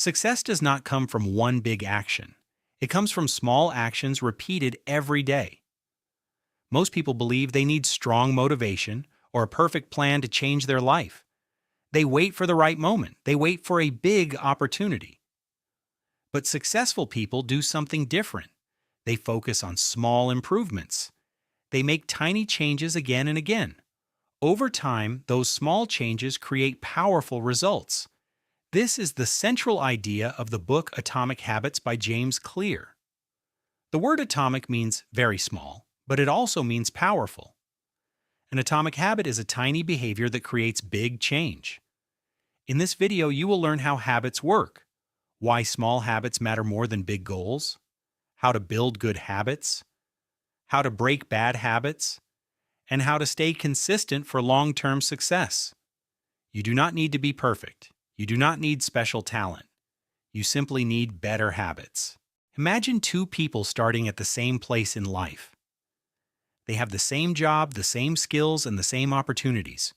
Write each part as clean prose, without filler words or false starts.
Success does not come from one big action. It comes from small actions repeated every day. Most people believe they need strong motivation or a perfect plan to change their life. They wait for the right moment. They wait for a big opportunity. But successful people do something different. They focus on small improvements. They make tiny changes again and again. Over time, those small changes create powerful results. This is the central idea of the book Atomic Habits by James Clear. The word atomic means very small, but it also means powerful. An atomic habit is a tiny behavior that creates big change. In this video, you will learn how habits work, why small habits matter more than big goals, how to build good habits, how to break bad habits, and how to stay consistent for long-term success. You do not need to be perfect. You do not need special talent. You simply need better habits. Imagine two people starting at the same place in life. They have the same job, the same skills, and the same opportunities.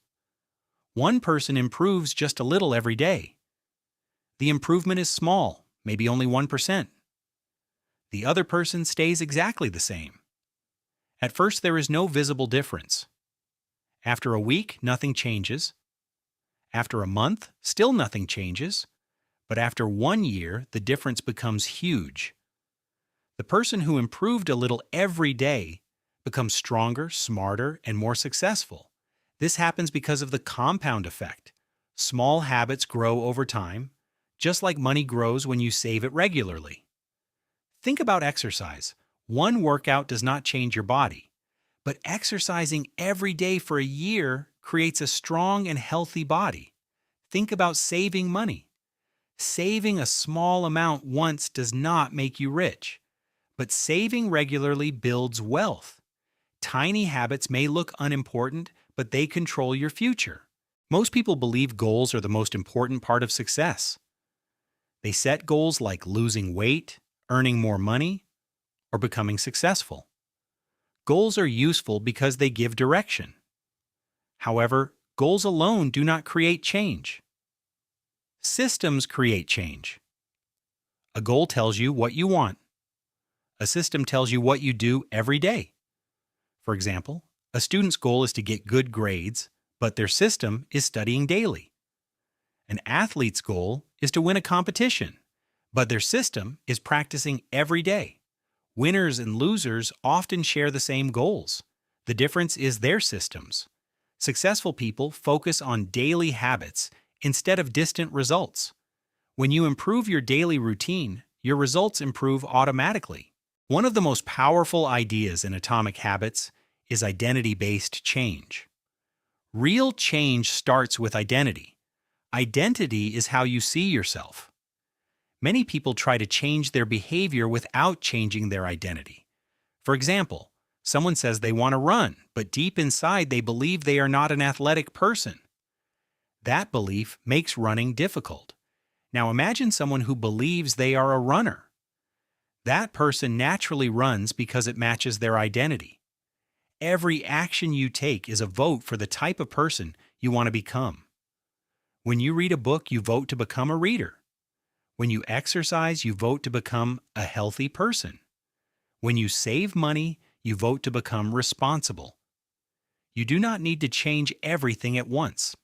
One person improves just a little every day. The improvement is small, maybe only 1%. The other person stays exactly the same. At first, there is no visible difference. After a week, nothing changes. After a month, still nothing changes. But after 1 year, the difference becomes huge. The person who improved a little every day becomes stronger, smarter, and more successful. This happens because of the compound effect. Small habits grow over time, just like money grows when you save it regularly. Think about exercise. One workout does not change your body, but exercising every day for a year creates a strong and healthy body. Think about saving money. Saving a small amount once does not make you rich, but saving regularly builds wealth. Tiny habits may look unimportant, but they control your future. Most people believe goals are the most important part of success. They set goals like losing weight, earning more money, or becoming successful. Goals are useful because they give direction. However, goals alone do not create change. Systems create change. A goal tells you what you want. A system tells you what you do every day. For example, a student's goal is to get good grades, but their system is studying daily. An athlete's goal is to win a competition, but their system is practicing every day. Winners and losers often share the same goals. The difference is their systems. Successful people focus on daily habits instead of distant results. When you improve your daily routine, your results improve automatically. One of the most powerful ideas in Atomic Habits is identity-based change. Real change starts with identity. Identity is how you see yourself. Many people try to change their behavior without changing their identity. For example, someone says they want to run, but deep inside they believe they are not an athletic person. That belief makes running difficult. Now imagine someone who believes they are a runner. That person naturally runs because it matches their identity. Every action you take is a vote for the type of person you want to become. When you read a book, you vote to become a reader. When you exercise, you vote to become a healthy person. When you save money, you vote to become responsible. You do not need to change everything at once.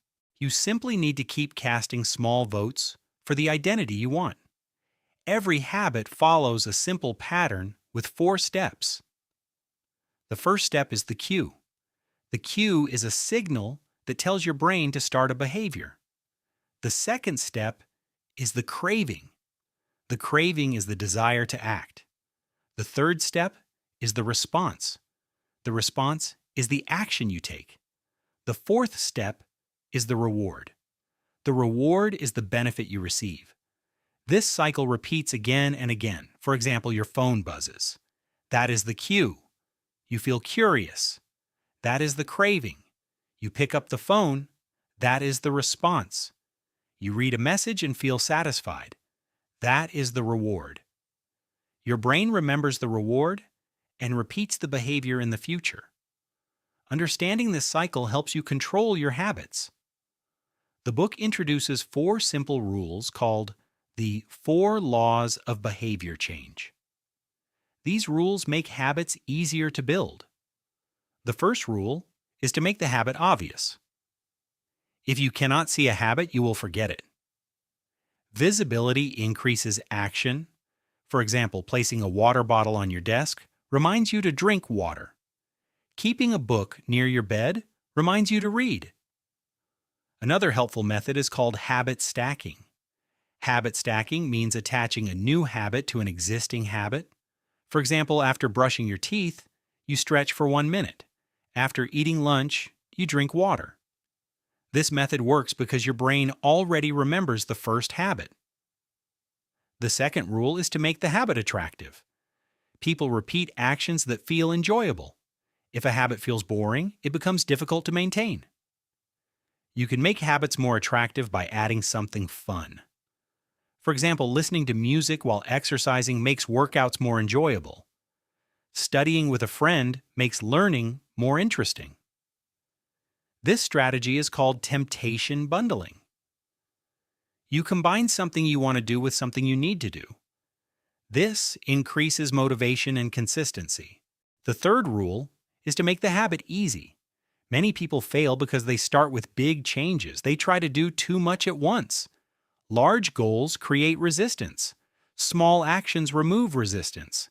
You simply need to keep casting small votes for the identity you want. Every habit follows a simple pattern with 4 steps. The first step is the cue. The cue is a signal that tells your brain to start a behavior. The second step is the craving. The craving is the desire to act. The third step is the response. The response is the action you take. The fourth step is the reward. The reward is the benefit you receive. This cycle repeats again and again. For example, your phone buzzes. That is the cue. You feel curious. That is the craving. You pick up the phone. That is the response. You read a message and feel satisfied. That is the reward. Your brain remembers the reward and repeats the behavior in the future. Understanding this cycle helps you control your habits. The book introduces 4 simple rules called The 4 laws of behavior change. These rules make habits easier to build. The first rule is to make the habit obvious. If you cannot see a habit, you will forget it. Visibility increases action. For example, placing a water bottle on your desk reminds you to drink water. Keeping a book near your bed reminds you to read. Another helpful method is called habit stacking. Habit stacking means attaching a new habit to an existing habit. For example, after brushing your teeth, you stretch for 1 minute. After eating lunch, you drink water. This method works because your brain already remembers the first habit. The second rule is to make the habit attractive. People repeat actions that feel enjoyable. If a habit feels boring, it becomes difficult to maintain. You can make habits more attractive by adding something fun. For example, listening to music while exercising makes workouts more enjoyable. Studying with a friend makes learning more interesting. This strategy is called temptation bundling. You combine something you want to do with something you need to do. This increases motivation and consistency. The third rule is to make the habit easy. Many people fail because they start with big changes. They try to do too much at once. Large goals create resistance. Small actions remove resistance.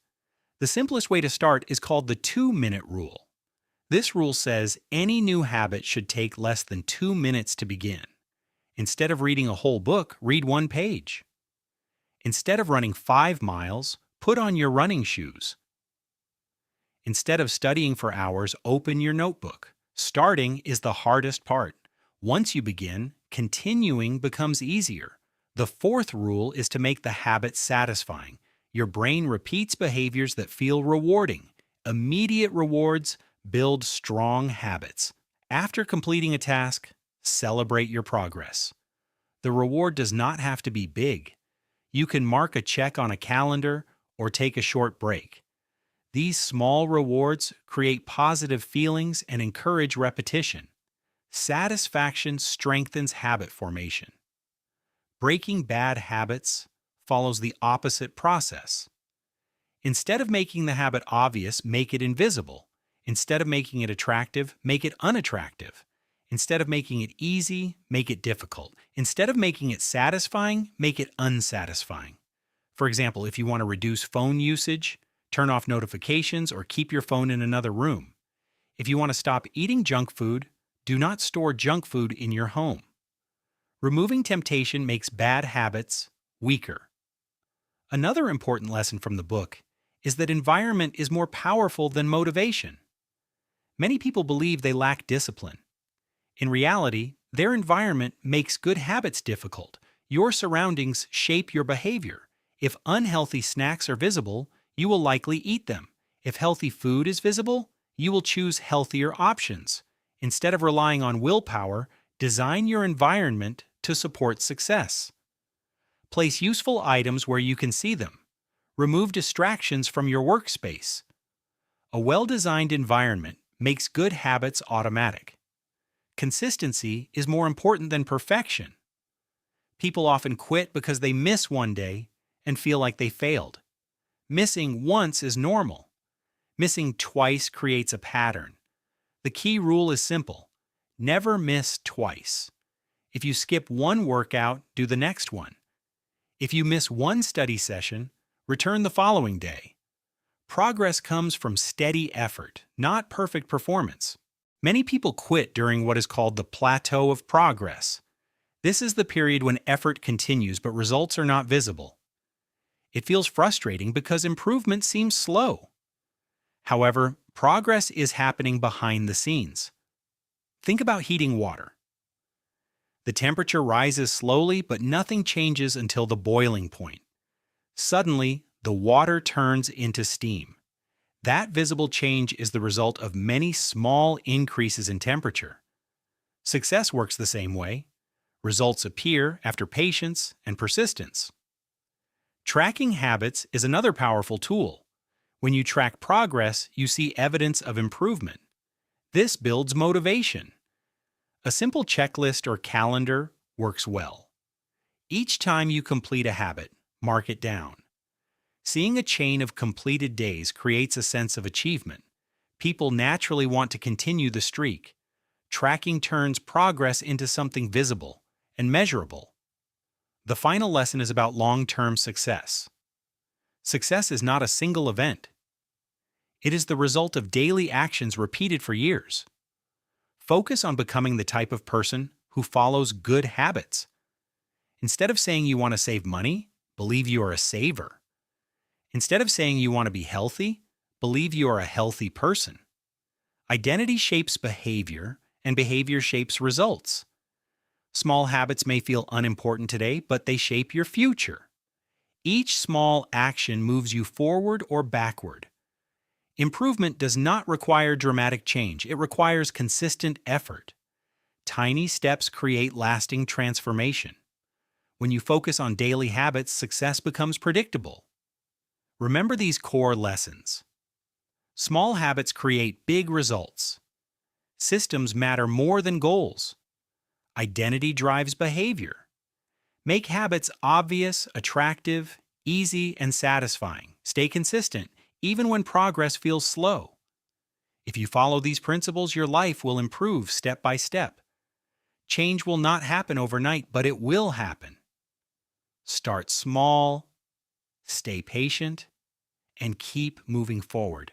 The simplest way to start is called the 2-minute rule. This rule says any new habit should take less than 2 minutes to begin. Instead of reading a whole book, read 1 page. Instead of running 5 miles, put on your running shoes. Instead of studying for hours, open your notebook. Starting is the hardest part. Once you begin, continuing becomes easier. The fourth rule is to make the habit satisfying. Your brain repeats behaviors that feel rewarding. Immediate rewards build strong habits. After completing a task, celebrate your progress. The reward does not have to be big. You can mark a check on a calendar or take a short break. These small rewards create positive feelings and encourage repetition. Satisfaction strengthens habit formation. Breaking bad habits follows the opposite process. Instead of making the habit obvious, make it invisible. Instead of making it attractive, make it unattractive. Instead of making it easy, make it difficult. Instead of making it satisfying, make it unsatisfying. For example, if you want to reduce phone usage, turn off notifications or keep your phone in another room. If you want to stop eating junk food, do not store junk food in your home. Removing temptation makes bad habits weaker. Another important lesson from the book is that environment is more powerful than motivation. Many people believe they lack discipline. In reality, their environment makes good habits difficult. Your surroundings shape your behavior. If unhealthy snacks are visible, you will likely eat them. If healthy food is visible, you will choose healthier options. Instead of relying on willpower, design your environment to support success. Place useful items where you can see them. Remove distractions from your workspace. A well-designed environment makes good habits automatic. Consistency is more important than perfection. People often quit because they miss one day and feel like they failed. Missing once is normal. Missing twice creates a pattern. The key rule is simple: never miss twice. If you skip one workout, do the next one. If you miss one study session, return the following day. Progress comes from steady effort, not perfect performance. Many people quit during what is called the plateau of progress. This is the period when effort continues but results are not visible. It feels frustrating because improvement seems slow. However, progress is happening behind the scenes. Think about heating water. The temperature rises slowly, but nothing changes until the boiling point. Suddenly, the water turns into steam. That visible change is the result of many small increases in temperature. Success works the same way. Results appear after patience and persistence. Tracking habits is another powerful tool. When you track progress, you see evidence of improvement. This builds motivation. A simple checklist or calendar works well. Each time you complete a habit, mark it down. Seeing a chain of completed days creates a sense of achievement. People naturally want to continue the streak. Tracking turns progress into something visible and measurable. The final lesson is about long-term success. Success is not a single event. It is the result of daily actions repeated for years. Focus on becoming the type of person who follows good habits. Instead of saying you want to save money, believe you are a saver. Instead of saying you want to be healthy, believe you are a healthy person. Identity shapes behavior, and behavior shapes results. Small habits may feel unimportant today, but they shape your future. Each small action moves you forward or backward. Improvement does not require dramatic change. It requires consistent effort. Tiny steps create lasting transformation. When you focus on daily habits, success becomes predictable. Remember these core lessons. Small habits create big results. Systems matter more than goals. Identity drives behavior. Make habits obvious, attractive, easy, and satisfying. Stay consistent, even when progress feels slow. If you follow these principles, your life will improve step by step. Change will not happen overnight, but it will happen. Start small, stay patient, and keep moving forward.